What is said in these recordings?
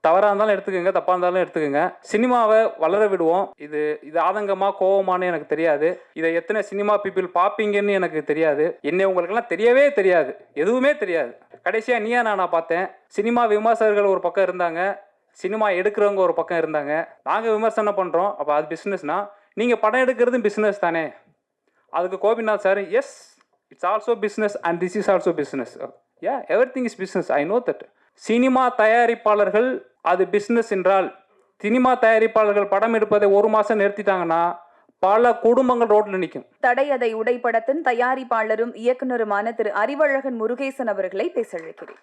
தவறாக இருந்தாலும் எடுத்துக்கோங்க, தப்பாக இருந்தாலும் எடுத்துக்கோங்க. சினிமாவை வளர விடுவோம். இது ஆதங்கமா கோவமானு எனக்கு தெரியாது. இதை எத்தனை சினிமா பீப்புள் பார்ப்பீங்கன்னு எனக்கு தெரியாது. என்னை உங்களுக்கெல்லாம் தெரியவே தெரியாது, எதுவுமே தெரியாது. கடைசியாக நீயா நானா பார்த்தேன். சினிமா விமர்சகர்கள் ஒரு பக்கம் இருந்தாங்க, சினிமா எடுக்கிறவங்க ஒரு பக்கம் இருந்தாங்க. நாங்கள் விமர்சனம் பண்ணுறோம், அப்போ அது பிஸ்னஸ்னா நீங்கள் படம் எடுக்கிறது பிஸ்னஸ் தானே. அதுக்கு Gopinath sir, S it's also business and this is also business. Every thing is business, I know that. Cinema தயாரிப்பாளர்கள் அது பிஸ்னஸ் என்றால், சினிமா தயாரிப்பாளர்கள் படம் எடுப்பதை 1 மாதம் நிறுத்திட்டாங்கன்னா பல குடும்பங்கள் ரோட்ல நிற்கும். தடையதை உடைப்படத்தின் தயாரிப்பாளரும் இயக்குனருமான திரு அறிவழகன் முருகேசன் அவர்களை பேச அழைக்கிறேன்.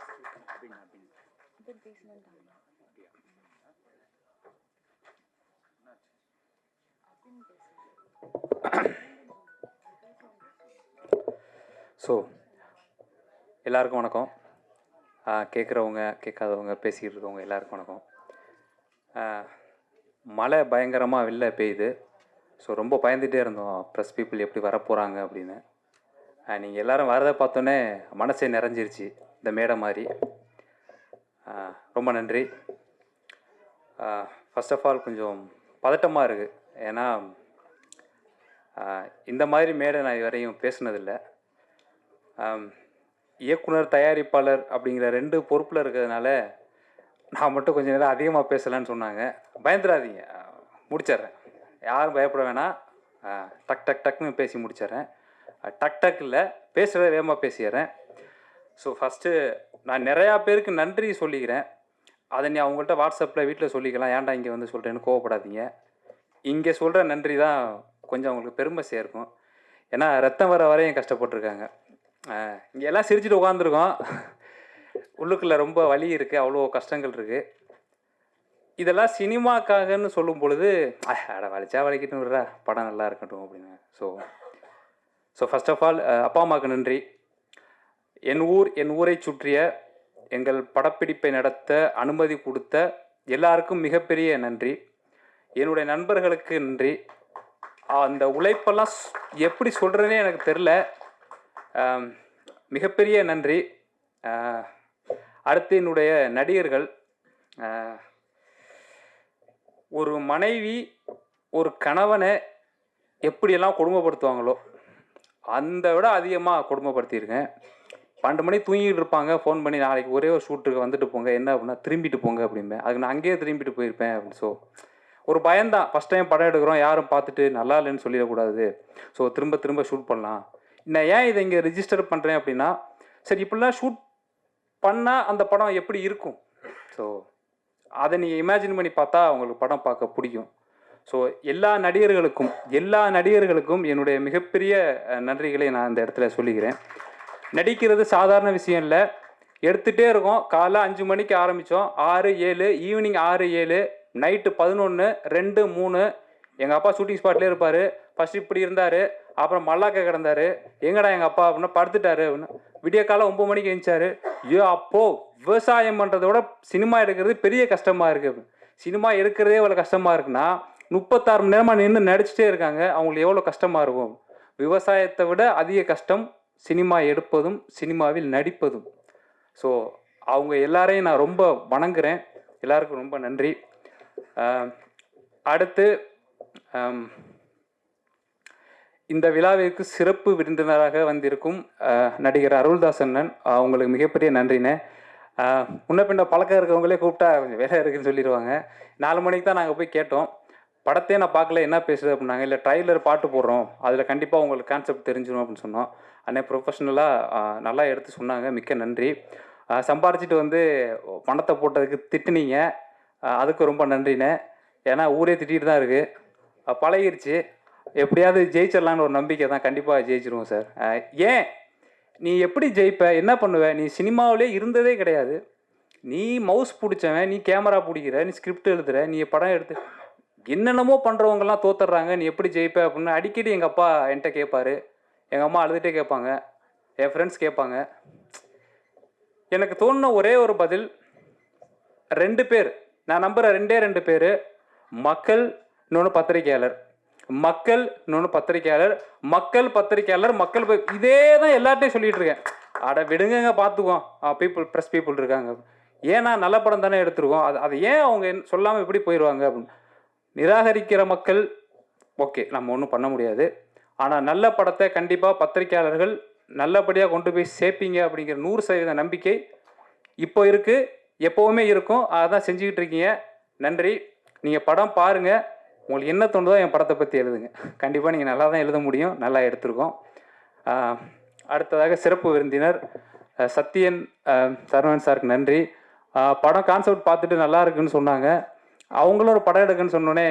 ஸோ எல்லாருக்கும் வணக்கம். கேட்குறவங்க கேட்காதவங்க பேசிக்கிட்டு இருக்கவங்க எல்லாருக்கும் வணக்கம். மழை பயங்கரமாக வெளில பெய்யுது. ஸோ ரொம்ப பயந்துகிட்டே இருந்தோம், ப்ரெஸ் பீப்புள் எப்படி வரப்போகிறாங்க அப்படின்னு. நீங்கள் எல்லோரும் வரதை பார்த்தோன்னே மனசே நிறைஞ்சிருச்சு, இந்த மேடை மாதிரி. ரொம்ப நன்றி. ஃபர்ஸ்ட் ஆஃப் ஆல் கொஞ்சம் பதட்டமாக இருக்குது. ஏன்னா இந்த மாதிரி மேடை நான் இதுவரையும் பேசுனதில்லை. இயக்குனர் தயாரிப்பாளர் அப்படிங்கிற 2 பொறுப்பில் இருக்கிறதுனால நான் மட்டும் கொஞ்சம் நேரம் அதிகமாக பேசலான்னு சொன்னாங்க. பயந்துடாதீங்க, முடிச்சிட்றேன். யாரும் பயப்பட வேணாம். டக் டக் டக்குன்னு பேசி முடிச்சிட்றேன். டக் டக் இல்லை, பேசுகிறத வேகமாக பேசிடுறேன். ஸோ ஃபஸ்ட்டு நான் நிறையா பேருக்கு நன்றி சொல்லிக்கிறேன். அதை நீ அவங்கள்ட்ட வாட்ஸ்அப்பில் வீட்டில் சொல்லிக்கலாம், ஏன்டா இங்கே வந்து சொல்கிறேன்னு கோவப்படாதீங்க. இங்கே சொல்கிற நன்றி தான் கொஞ்சம் அவங்களுக்கு பெருமை சேர்க்கும். ஏன்னா ரத்தம் வர வரையும் கஷ்டப்பட்டுருக்காங்க. இங்கே எல்லாம் சிரிச்சுட்டு உட்காந்துருக்கோம், உள்ளுக்குள்ளே ரொம்ப வலி இருக்குது, அவ்வளோ கஷ்டங்கள் இருக்குது. இதெல்லாம் சினிமாக்காகன்னு சொல்லும் பொழுது அட வலிச்சா வலிக்கிட்டு விடுறா, படம் நல்லா இருக்கட்டும் அப்படின்னு. ஸோ ஃபர்ஸ்ட் ஆஃப் ஆல் அப்பா அம்மாவுக்கு நன்றி. என் ஊரை சுற்றிய எங்கள் படப்பிடிப்பை நடத்த அனுமதி கொடுத்த எல்லாருக்கும் மிகப்பெரிய நன்றி. என்னுடைய நண்பர்களுக்கு நன்றி. அந்த உழைப்பெல்லாம் எப்படி சொல்கிறேனே எனக்கு தெரில, மிகப்பெரிய நன்றி. அடுத்து என்னுடைய நடிகர்கள். ஒரு மனைவி ஒரு கணவனை எப்படியெல்லாம் கொடுமைப்படுத்துவாங்களோ அந்த விட அதிகமாக கொடுமைப்படுத்தியிருக்கேன். 12 மணி தூங்கிட்டு இருப்பாங்க, ஃபோன் பண்ணி நாளைக்கு ஒரே ஒரு ஷூட்டுக்கு வந்துட்டு போங்க, என்ன அப்படின்னா திரும்பிட்டு போங்க அப்படிம்பேன். அதுக்கு நான் அங்கேயே திரும்பிட்டு போயிருப்பேன் அப்படின்னு. ஸோ ஒரு பயம்தான், ஃபஸ்ட் டைம் படம் எடுக்கிறோம், யாரும் பார்த்துட்டு நல்லா இல்லைன்னு சொல்லிடக்கூடாது. ஸோ திரும்ப திரும்ப ஷூட் பண்ணலாம். நான் ஏன் இதை இங்கே ரிஜிஸ்டர் பண்ணுறேன் அப்படின்னா, சரி இப்படிலாம் ஷூட் பண்ணால் அந்த படம் எப்படி இருக்கும், ஸோ அதை நீங்கள் இமேஜின் பண்ணி பார்த்தா அவங்களுக்கு படம் பார்க்க பிடிக்கும். ஸோ எல்லா நடிகர்களுக்கும் என்னுடைய மிகப்பெரிய நன்றிகளை நான் இந்த இடத்துல சொல்லிக்கிறேன். நடிக்கிறது சாதாரண விஷயம் இல்லை. எடுத்துகிட்டே இருக்கோம். காலைல 5 மணிக்கு ஆரம்பித்தோம், 6, 7, ஈவினிங் 6, 7, நைட்டு 11, 2, 3. எங்கள் அப்பா ஷூட்டிங் ஸ்பாட்லேயே இருப்பார். ஃபஸ்ட் இப்படி இருந்தார், அப்புறம் மல்லாக்க கிடந்தார். எங்கடா எங்கள் அப்பா அப்படின்னா படுத்துட்டாரு அப்படின்னு. விடிய காலம் 9 மணிக்கு எழுந்தார். அப்போது விவசாயம் பண்ணுறத விட சினிமா எடுக்கிறது பெரிய கஷ்டமாக இருக்குது. சினிமா எடுக்கிறதே எவ்வளோ கஷ்டமாக இருக்குன்னா 36 மணி நேரமாக நின்று நடிச்சிட்டே இருக்காங்க, அவங்களுக்கு எவ்வளோ கஷ்டமாக இருக்கும். விவசாயத்தை விட அதிக கஷ்டம் சினிமா எடுப்பதும் சினிமாவில் நடிப்பதும். ஸோ அவங்க எல்லாரையும் நான் ரொம்ப வணங்குறேன். எல்லாருக்கும் ரொம்ப நன்றி. அடுத்து இந்த விழாவிற்கு சிறப்பு விருந்தினராக வந்திருக்கும் நடிகர் அருள்தாஸ் அண்ணன், அவங்களுக்கு மிகப்பெரிய நன்றிண்ணே. முன்ன பின்ன பழக்கம் இருக்கவங்களே கூப்பிட்டா கொஞ்சம் வேலை இருக்குன்னு சொல்லிடுவாங்க. 4 மணிக்கு தான் நாங்கள் போய் கேட்டோம், படத்தையே நான் பார்க்கல, என்ன பேசுது அப்படின்னாங்க. இல்லை ட்ரைலர் பாட்டு போடுறோம், அதில் கண்டிப்பாக உங்களுக்கு கான்செப்ட் தெரிஞ்சிடும் அப்படின்னு சொன்னோம். அண்ணே ப்ரொஃபஷ்னலாக நல்லா எடுத்து சொன்னாங்க, மிக்க நன்றி. சம்பாரிச்சிட்டு வந்து பணத்தை போட்டதுக்கு திட்டுனீங்க, அதுக்கு ரொம்ப நன்றிண்ணே. ஏன்னா ஊரே திட்டிகிட்டு தான் இருக்குது, பழகிருச்சு. எப்படியாவது ஜெயிச்சிடலான்னு ஒரு நம்பிக்கை தான், கண்டிப்பாக ஜெயிச்சிருவோம் சார். ஏன் நீ எப்படி ஜெயிப்ப, என்ன பண்ணுவ, நீ சினிமாவிலே இருந்ததே கிடையாது, நீ மவுஸ் பிடிச்சவன், நீ கேமரா பிடிக்கிற, நீ ஸ்கிரிப்ட் எழுதுகிற, நீ படம் எடுத்து என்னென்னமோ பண்ணுறவங்கலாம் தோத்துடுறாங்க, நீ எப்படி ஜெயிப்ப அப்படின்னு அடிக்கடி எங்கள் அப்பா என்கிட்ட கேட்பாரு. எங்கள் அம்மா அழுதுகிட்டே கேட்பாங்க, என் ஃப்ரெண்ட்ஸ் கேட்பாங்க. எனக்கு தோணுன ஒரே ஒரு பதில், 2 பேர் நான் நம்புகிற 2 பேர், மக்கள் இன்னொன்று பத்திரிகையாளர், மக்கள் இன்னொன்று பத்திரிகையாளர், மக்கள் பத்திரிகையாளர், மக்கள் இதே தான் எல்லார்ட்டையும் சொல்லிகிட்டு இருக்கேன். அட விடுங்க பார்த்துக்குவோம், ப்ரெஸ் பீப்புள் இருக்காங்க. ஏன்னா நல்ல படம் தானே எடுத்திருக்கோம், அதை ஏன் அவங்க சொல்லாமல் எப்படி போயிடுவாங்க அப்படின்னு. நிராகரிக்கிற மக்கள் ஓகே, நம்ம ஒன்றும் பண்ண முடியாது. ஆனால் நல்ல படத்தை கண்டிப்பாக பத்திரிக்கையாளர்கள் நல்லபடியாக கொண்டு போய் சேர்ப்பீங்க அப்படிங்கிற 100% நம்பிக்கை இப்போ இருக்குது, எப்போவுமே இருக்கும். அதான் செஞ்சுக்கிட்டு இருக்கீங்க. நன்றி. நீங்கள் படம் பாருங்கள், உங்களுக்கு என்ன தோணுதோ என் படத்தை பற்றி எழுதுங்க. கண்டிப்பாக நீங்கள் நல்லா தான் எழுத முடியும், நல்லா எடுத்திருக்கோம். அடுத்ததாக சிறப்பு விருந்தினர் சத்யன் சரவணன் சாருக்கு நன்றி. படம் கான்செப்ட் பார்த்துட்டு நல்லா இருக்குன்னு சொன்னாங்க. அவங்களும் ஒரு படம் எடுக்குன்னு சொன்னோன்னே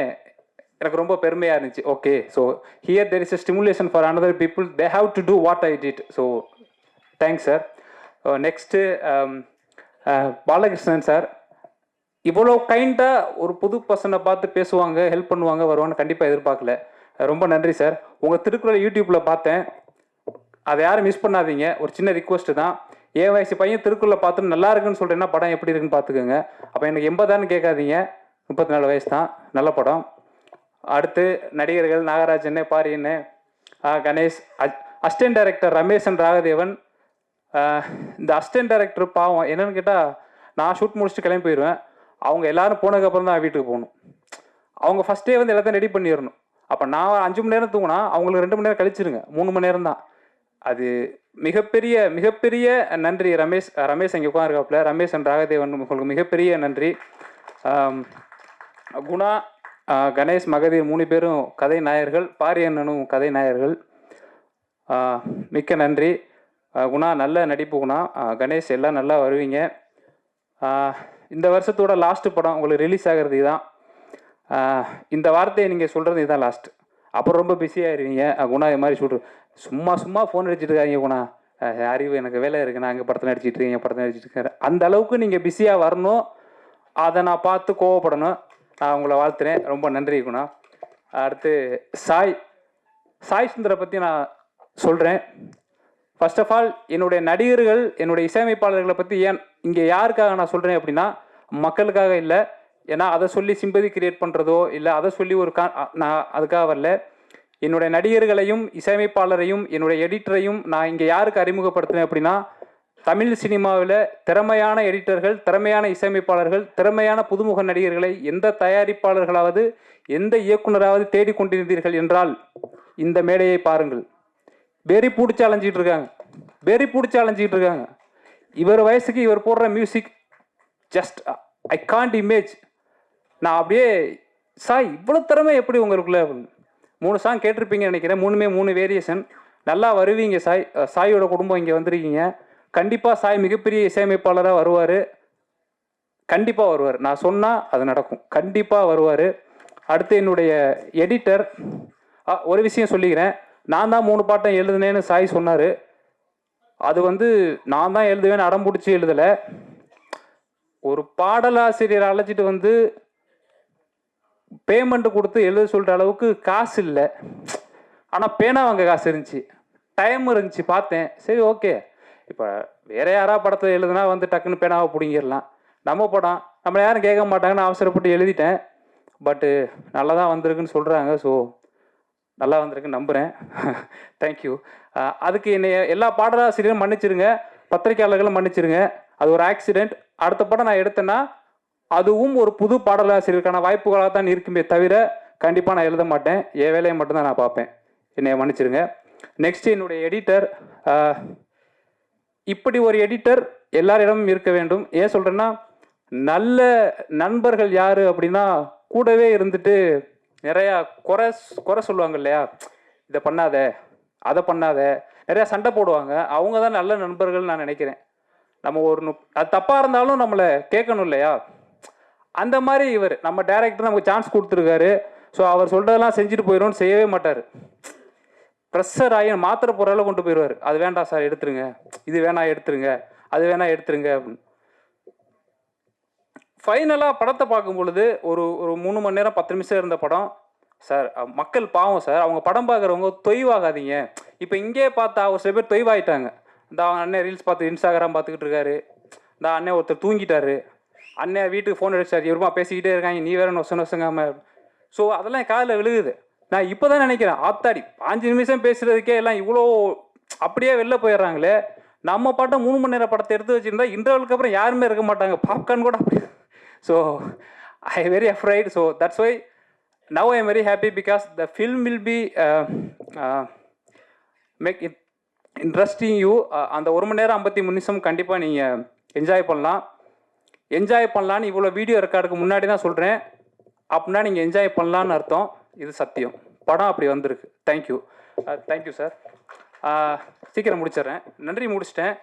எனக்கு ரொம்ப பெருமையாக இருந்துச்சு. Okay, so here there is a stimulation for another people, they have to do what I did. So thanks sir. Next Balakrishnan sir, இவ்வளோ கைண்டாக ஒரு புது பர்சனை பார்த்து பேசுவாங்க, ஹெல்ப் பண்ணுவாங்க, வருவான்னு கண்டிப்பாக எதிர்பார்க்கல. ரொம்ப நன்றி சார். உங்கள் திருக்குறள் யூடியூப்பில் பார்த்தேன், அதை யாரும் மிஸ் பண்ணாதீங்க. ஒரு சின்ன ரிக்வஸ்ட்டு தான். என் வயசு பையன் திருக்குறளை பார்த்துட்டு நல்லா இருக்குன்னு சொல்கிறேன்னா படம் எப்படி இருக்குன்னு பார்த்துக்கோங்க. அப்போ எனக்கு 80 கேட்காதீங்க, 34 வயசு தான். நல்ல படம். அடுத்து நடிகர்கள் நாகராஜன், பாரியன், கணேஷ், அசிஸ்டன்ட் டைரக்டர் ரமேஷன் ராகதேவன். இந்த அசிஸ்டன்ட் டைரக்டர் பாவம், என்னென்னு கேட்டால் நான் ஷூட் முடிச்சுட்டு கிளம்பி போயிடுவேன். அவங்க எல்லோரும் போனதுக்கப்புறம் தான் வீட்டுக்கு போகணும். அவங்க ஃபஸ்ட்டே வந்து எல்லாத்தையும் ரெடி பண்ணிடணும். அப்போ நான் 5 மணி நேரம் தூங்கினா அவங்களுக்கு 2 மணி நேரம் கழிச்சிருங்க, 3 மணி நேரம் தான். அது மிகப்பெரிய மிகப்பெரிய நன்றி ரமேஷ் இங்கே உட்காந்துருக்காப்புல. ரமேஷ் அண்ட் ராகதேவன் உங்களுக்கு மிகப்பெரிய நன்றி. குணா, கணேஷ், மகதீர் 3 பேரும் கதை நாயர்கள், பாரியண்ணனும் கதை நாயர்கள். மிக்க நன்றி. குணா நல்ல நடிப்பு. குணா, கணேஷ் எல்லாம் நல்லா வருவீங்க. இந்த வருஷத்தோட லாஸ்ட்டு படம் உங்களுக்கு ரிலீஸ் ஆகிறது தான். இந்த வார்த்தையை நீங்கள் சொல்கிறது இதுதான் லாஸ்ட். அப்புறம் ரொம்ப பிஸியாகிடுவீங்க. குணா இது மாதிரி சொல்கிற சும்மா ஃபோன் அடிச்சுட்டு இருக்காங்க. குணா அறிவு, எனக்கு வேலை இருக்குது, நான் இங்கே படத்தில் நடிச்சிட்டு இருக்கேன், படத்தில் நடிச்சிட்டு இருக்கேன். அந்த அளவுக்கு நீங்கள் பிஸியாக வரணும். அதை நான் பார்த்து கோவப்படணும். நான் உங்களை வாழ்த்துறேன். ரொம்ப நன்றி குணா. அடுத்து சாய் சுந்தரை பற்றி நான் சொல்கிறேன். ஃபர்ஸ்ட் ஆஃப் ஆல் என்னுடைய நடிகர்கள், என்னுடைய இசையமைப்பாளர்களை பற்றி ஏன் இங்கே யாருக்காக நான் சொல்கிறேன் அப்படின்னா, மக்களுக்காக இல்லை. ஏன்னா அதை சொல்லி சிம்பதி கிரியேட் பண்ணுறதோ இல்லை அதை சொல்லி நான் அதுக்காக வரல. என்னுடைய நடிகர்களையும் இசையமைப்பாளரையும் என்னுடைய எடிட்டரையும் நான் இங்கே யாருக்கு அறிமுகப்படுத்தினேன் அப்படின்னா, தமிழ் சினிமாவில் திறமையான எடிட்டர்கள், திறமையான இசையமைப்பாளர்கள், திறமையான புதுமுக நடிகர்களை எந்த தயாரிப்பாளர்களாவது எந்த இயக்குனராவது தேடிக்கொண்டிருந்தீர்கள் என்றால் இந்த மேடையை பாருங்கள். வெறி பிடிச்சி அலைஞ்சிக்கிட்டு இருக்காங்க. இவர் வயசுக்கு இவர் போடுற music just I can't image. நான் அப்படியே சாய் இவ்வளோ திறமை எப்படி உங்களுக்குள்ள 3 சாங் கேட்டிருப்பீங்கன்னு நினைக்கிறேன். 3 வேரியேஷன். நல்லா வருவீங்க சாய். சாயோட குடும்பம் இங்கே வந்திருக்கீங்க. கண்டிப்பாக சாய் மிகப்பெரிய இசையமைப்பாளராக வருவார். கண்டிப்பாக வருவார். நான் சொன்னால் அது நடக்கும். கண்டிப்பாக வருவார். அடுத்து என்னுடைய எடிட்டர், ஒரு விஷயம் சொல்லிக்கிறேன். நான் தான் 3 பாட்டம் எழுதுனேன்னு சாய் சொன்னார். அது வந்து நான் தான் எழுதுவேன்னு அடம் பிடிச்சி எழுதலை. ஒரு பாடலாசிரியர் அழைச்சிட்டு வந்து பேமெண்ட் கொடுத்து எழுத சொல்கிற அளவுக்கு காசு இல்லை. ஆனால் பேனா வாங்க காசு இருந்துச்சு, டைம் இருந்துச்சு. பார்த்தேன், சரி ஓகே. இப்போ வேற யாரா படத்தில் எழுதுனா வந்து டக்குன்னு பேனாவை பிடிங்கிடலாம். நம்ம படம் நம்மளை யாரும் கேட்க மாட்டாங்கன்னு அவசரப்பட்டு எழுதிட்டேன். பட்டு நல்லா தான் வந்திருக்குன்னு சொல்கிறாங்க. ஸோ நல்லா வந்திருக்குன்னு நம்புகிறேன். தேங்க்யூ. அதுக்கு என்னை எல்லா பாடலாசிரியரும் மன்னிச்சிருங்க, பத்திரிகையாளர்களும் மன்னிச்சிருங்க. அது ஒரு ஆக்சிடெண்ட். அடுத்த படம் நான் எடுத்தேன்னா அதுவும் ஒரு புது பாடலாசிரியருக்கான வாய்ப்புகளாக தான் இருக்குமே தவிர கண்டிப்பாக நான் எழுத மாட்டேன். என் வேலையை மட்டும்தான் நான் பார்ப்பேன். என்னை மன்னிச்சிருங்க. நெக்ஸ்ட் என்னுடைய எடிட்டர். இப்படி ஒரு எடிட்டர் எல்லாரிடமும் இருக்க வேண்டும். ஏன் சொல்கிறேன்னா, நல்ல நண்பர்கள் யார் அப்படின்னா கூடவே இருந்துட்டு நிறையா குறை சொல்லுவாங்க இல்லையா, இதை பண்ணாத அதை பண்ணாத, நிறையா சண்டை போடுவாங்க. அவங்க தான் நல்ல நண்பர்கள் நான் நினைக்கிறேன். நம்ம அது தப்பாக இருந்தாலும் நம்மளை கேட்கணும் இல்லையா, அந்த மாதிரி இவர் நம்ம டைரக்டர் நமக்கு சான்ஸ் கொடுத்துருக்காரு. ஸோ அவர் சொல்கிறதெல்லாம் செஞ்சுட்டு போயிடும்னு செய்யவே மாட்டார். ப்ரெஷர் ஆகி மாத்திரை போகிற கொண்டு போயிடுவார். அது வேண்டாம் சார் எடுத்துருங்க, இது வேணாம் எடுத்துருங்க, அது வேணாம் எடுத்துருங்க அப்படின்னு. ஃபைனலாக படத்தை பார்க்கும் பொழுது ஒரு 3 மணி நேரம் 10 நிமிஷம் இருந்த படம் சார். மக்கள் பாவம் சார், அவங்க படம் பார்க்குறவங்க தொய்வாகாதீங்க. இப்போ இங்கே பார்த்தா ஒரு சில பேர் தொய்வாயிட்டாங்க. இந்த அண்ணன் ரீல்ஸ் பார்த்து இன்ஸ்டாகிராம் பார்த்துக்கிட்டு இருக்காரு. இந்த அண்ணன் ஒருத்தர் தூங்கிட்டாரு. அண்ணன் வீட்டுக்கு ஃபோன் அடிச்சார், இவருமா பேசிக்கிட்டே இருக்காங்க, நீ வேற நொசங்காம. ஸோ அதெல்லாம் காதில் விழுகுது. நான் இப்போ தான் நினைக்கிறேன், ஆத்தாடி 5 நிமிஷம் பேசுகிறதுக்கே எல்லாம் இவ்வளோ அப்படியே வெளில போயிடுறாங்களே. நம்ம பாட்டை 3 மணி நேரம் படத்தை எடுத்து வச்சுருந்தா இன்டர்வலுக்கு அப்புறம் யாருமே இருக்க மாட்டாங்க, பாப்கார்ன் கூட அப்படி. So I very afraid. So that's why now I am very happy because the film will be make it interesting you. அந்த 1 மணி நேரம் 53 நிமிஷம் கண்டிப்பாக நீங்கள் என்ஜாய் பண்ணலாம். என்ஜாய் பண்ணலான்னு இவ்வளோ வீடியோ ரெக்கார்டுக்கு முன்னாடி தான் சொல்கிறேன். அப்படின்னா நீங்கள் என்ஜாய் பண்ணலான்னு அர்த்தம். இது சத்தியம். படம் அப்படி வந்திருக்கு. தேங்க்யூ. Thank you sir. சீக்கிரம் முடிச்சிடுறேன். நன்றி, முடிச்சிட்டேன்.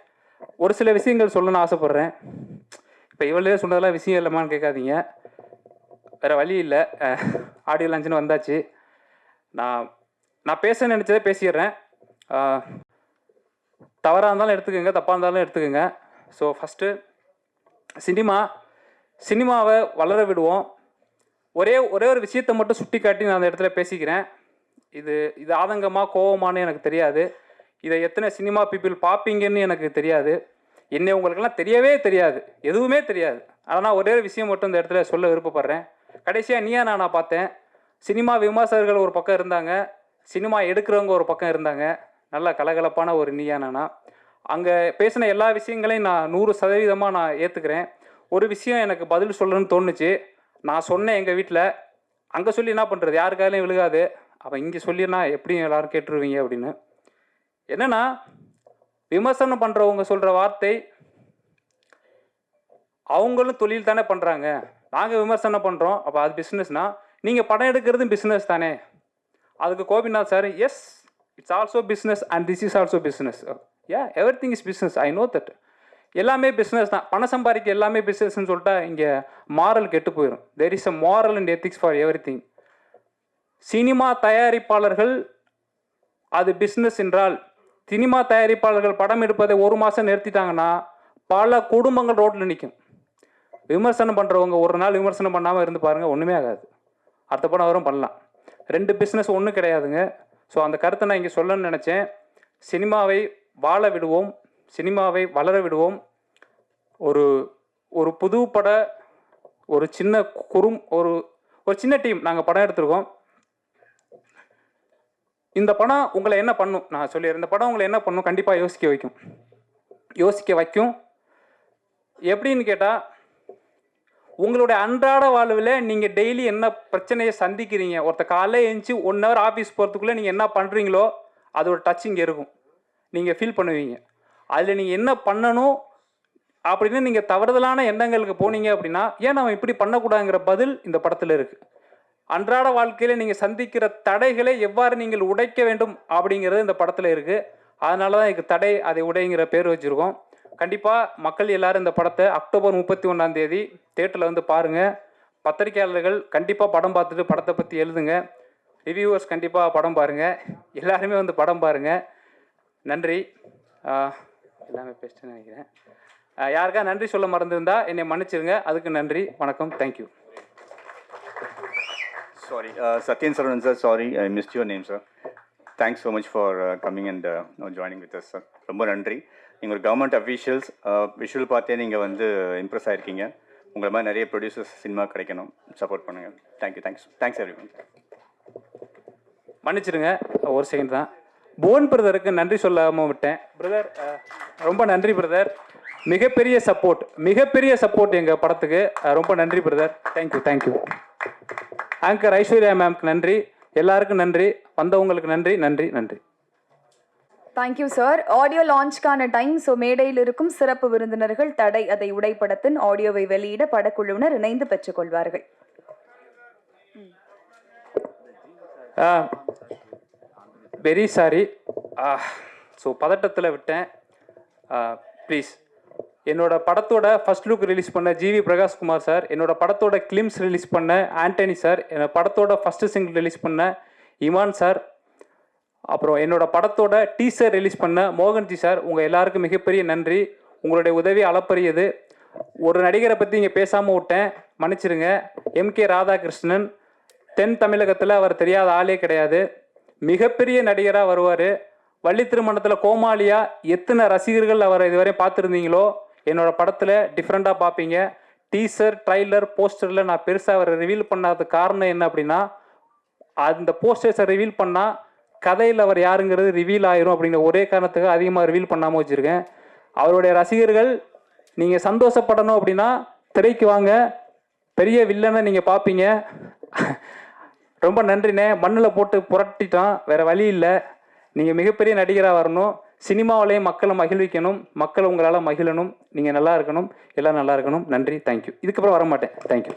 ஒரு சில விஷயங்கள் சொல்லணும்னு ஆசைப்பட்றேன். இப்போ இவ்வளோ சொன்னதெல்லாம் விஷயம் இல்லைமான்னு கேட்காதீங்க, வேறு வழி இல்லை. ஆடியோ லான்ச்சுன்னு வந்தாச்சு. நான் பேச நினச்சதே பேசிடுறேன். தவறாக இருந்தாலும் எடுத்துக்கோங்க, தப்பாக இருந்தாலும் எடுத்துக்கோங்க. ஸோ ஃபஸ்ட்டு சினிமாவை வளர விடுவோம். ஒரே ஒரு விஷயத்தை மட்டும் சுட்டி காட்டி நான் அந்த இடத்துல பேசிக்கிறேன். இது ஆதங்கமாக கோவமானு எனக்கு தெரியாது. இதை எத்தனை சினிமா பீப்புள் பார்ப்பீங்கன்னு எனக்கு தெரியாது. என்னை உங்களுக்கெல்லாம் தெரியவே தெரியாது, எதுவுமே தெரியாது. ஆனால் ஒரே ஒரு விஷயம் மட்டும் இந்த இடத்துல சொல்ல விருப்பப்படுறேன். கடைசியாக நீயா நான் பார்த்தேன். சினிமா விமர்சகர்கள் ஒரு பக்கம் இருந்தாங்க, சினிமா எடுக்கிறவங்க ஒரு பக்கம் இருந்தாங்க. நல்ல கலகலப்பான ஒரு நீயா நானா. அங்கே பேசின எல்லா விஷயங்களையும் நான் 100% நான் ஏற்றுக்கிறேன். ஒரு விஷயம் எனக்கு பதில் சொல்லணும்னு தோணுச்சு. நான் சொன்னேன் எங்கள் வீட்டில், அங்கே சொல்லி என்ன பண்ணுறது, யாருக்காலையும் விழுகாது, அவன் இங்கே சொல்லினா எப்படியும் எல்லோரும் கேட்டுருவீங்க அப்படின்னு. என்னென்னா, விமர்சனம் பண்ணுறவங்க சொல்கிற வார்த்தை, அவங்களும் தொழில் தானே பண்ணுறாங்க, நாங்கள் விமர்சனம் பண்ணுறோம், அப்போ அது பிஸ்னஸ்னால் நீங்கள் படம் எடுக்கிறதும் பிஸ்னஸ் தானே. அதுக்கு Gopinath sir, S it's also business and this is also business. Every thing is business, I know that. எல்லாமே பிஸ்னஸ் தான். பணம் சம்பாதிக்க எல்லாமே பிஸ்னஸ்ன்னு சொல்லிட்டா இங்கே மாரல் கெட்டு போயிடும். There is a moral and ethics for everything. Cinema தயாரிப்பாளர்கள் அது பிஸ்னஸ் என்றால், சினிமா தயாரிப்பாளர்கள் படம் எடுப்பதை 1 மாதம் நிறுத்திட்டாங்கன்னா பல குடும்பங்கள் ரோட்டில் நிற்கும். விமர்சனம் பண்ணுறவங்க ஒரு நாள் விமர்சனம் பண்ணாமல் இருந்து பாருங்கள், ஒன்றுமே ஆகாது. அடுத்த படம் வரும் பண்ணலாம். 2 பிஸ்னஸ் ஒன்றும் கிடையாதுங்க. ஸோ அந்த கருத்தை நான் இங்கே சொல்லணும்னு நினச்சேன். சினிமாவை வாழ விடுவோம், சினிமாவை வளர விடுவோம். ஒரு புது பட ஒரு சின்ன ஒரு சின்ன டீம் நாங்கள் படம் எடுத்திருக்கோம். இந்த படம் உங்களை என்ன பண்ணும் நான் சொல்லிடுறேன். இந்த படம் உங்களை என்ன பண்ணும், கண்டிப்பாக யோசிக்க வைக்கும். எப்படின்னு கேட்டால், உங்களுடைய அன்றாட வாழ்வில் நீங்கள் டெய்லி என்ன பிரச்சனையை சந்திக்கிறீங்க, ஒருத்தர் காலையில் எழுந்துச்சி 1 ஹவர் ஆஃபீஸ் போகிறதுக்குள்ளே நீங்கள் என்ன பண்ணுறீங்களோ அதோட டச் இங்கே இருக்கும், நீங்கள் ஃபீல் பண்ணுவீங்க. அதில் நீங்கள் என்ன பண்ணணும் அப்படின்னு நீங்கள் தவறுதலான எண்ணங்களுக்கு போனீங்க அப்படின்னா, ஏன் நம்ம இப்படி பண்ணக்கூடாதுங்கிற பதில் இந்த படத்தில் இருக்குது. அன்றாட வாழ்க்கையில் நீங்கள் சந்திக்கிற தடைகளை எவ்வாறு நீங்கள் உடைக்க வேண்டும் அப்படிங்கிறது இந்த படத்தில் இருக்குது. அதனால தான் இதுக்கு தடை அதை உடைங்கிற பேர் வச்சுருக்கோம். கண்டிப்பாக மக்கள் எல்லோரும் இந்த படத்தை அக்டோபர் 31ஆம் தேதி தியேட்டரில் வந்து பாருங்கள். பத்திரிகையாளர்கள் கண்டிப்பாக படம் பார்த்துட்டு படத்தை பற்றி எழுதுங்க. ரிவ்யூவர்ஸ் கண்டிப்பாக படம் பாருங்கள். எல்லாருமே வந்து படம் பாருங்கள். நன்றி. எல்லாமே பேசிட்டு நினைக்கிறேன். யாருக்கா நன்றி சொல்ல மறந்துருந்தா என்னை மன்னிச்சிருங்க. அதுக்கு நன்றி. வணக்கம். Thank you. Sorry, Satyen Saravanan sir, sorry, I missed your name, sir. Thanks so much for coming and joining with us, sir. ரொம்ப நன்றி. நீங்கள் ஒரு கவர்மெண்ட் அஃபீஷியல்ஸ், விஷுவல் பார்த்தே நீங்கள் வந்து இம்ப்ரெஸ் ஆகிருக்கீங்க. உங்களை மாதிரி நிறைய ப்ரொடியூசர்ஸ் சினிமா கிடைக்கணும், சப்போர்ட் பண்ணுங்கள். தேங்க்யூ. Thanks every one. மன்னிச்சிருங்க, ஒரு செகண்ட் தான். போன் பிரதருக்கு நன்றி சொல்லாமல் விட்டேன். பிரதர் ரொம்ப நன்றி பிரதர். மிகப்பெரிய சப்போர்ட் எங்கள் படத்துக்கு. ரொம்ப நன்றி பிரதர். தேங்க்யூ. ஆங்கர் ஐஸ்வர்யா மேம்க்கு நன்றி. எல்லாருக்கும் நன்றி. வந்தவங்களுக்கு நன்றி. Thank you sir. ஆடியோ லான்ச்கான டைம். ஸோ மேடையில் இருக்கும் சிறப்பு விருந்தினர்கள் தடை அதை உடைப்படத்தின் ஆடியோவை வெளியிட படக்குழுவினர் இணைந்து பெற்றுக்கொள்வார்கள். Very sorry. ஸோ பதட்டத்தில் விட்டேன். ப்ளீஸ், என்னோட படத்தோட ஃபர்ஸ்ட் லுக் ரிலீஸ் பண்ண ஜிவி பிரகாஷ்குமார் சார், என்னோட படத்தோட கிளிம்ஸ் ரிலீஸ் பண்ண ஆண்டனி சார், என்னோட படத்தோட ஃபஸ்ட்டு சிங்கிள் ரிலீஸ் பண்ண இமான் சார், அப்புறம் என்னோட படத்தோட டீசர் ரிலீஸ் பண்ண மோகன்ஜி சார், உங்கள் எல்லாருக்கும் மிகப்பெரிய நன்றி. உங்களுடைய உதவி அளப்பரியது. ஒரு நடிகரை பற்றி இங்கே பேசாமல் விட்டேன், மன்னிச்சிருங்க. எம்கே ராதாகிருஷ்ணன். தென் தமிழகத்தில் அவர் தெரியாத ஆளே கிடையாது. மிகப்பெரிய நடிகராக வருவார். வள்ளி திருமணத்தில் கோமாளியா எத்தனை ரசிகர்கள் அவரை இதுவரை பார்த்துருந்தீங்களோ, என்னோடய படத்தில் டிஃப்ரெண்ட்டாக பார்ப்பீங்க. டீசர், ட்ரைலர், போஸ்டரில் நான் பெருசாக அவரை ரிவீல் பண்ணாத காரணம் என்ன அப்படின்னா, அந்த போஸ்டர்ஸை ரிவீல் பண்ணால் கதையில் அவர் யாருங்கிறது ரிவீல் ஆயிரும் அப்படிங்கிற ஒரே காரணத்துக்கு அதிகமாக ரிவீல் பண்ணாமல் வச்சுருக்கேன். அவருடைய ரசிகர்கள் நீங்கள் சந்தோஷப்படணும் அப்படின்னா திரைக்கு வாங்க, பெரிய வில்லனை நீங்கள் பார்ப்பீங்க. ரொம்ப நன்றிண்ணே. மண்ணில் போட்டு புரட்டிட்டான், வேறு வழி இல்லை. நீங்கள் மிகப்பெரிய நடிகராக வரணும், சினிமாவிலேயே மக்களை மகிழ்விக்கணும், மக்கள் உங்களால் மகிழணும், நீங்கள் நல்லா இருக்கணும், எல்லாம் நல்லா இருக்கணும். நன்றி, தேங்க்யூ. இதுக்கப்புறம் வர மாட்டேன். தேங்க்யூ.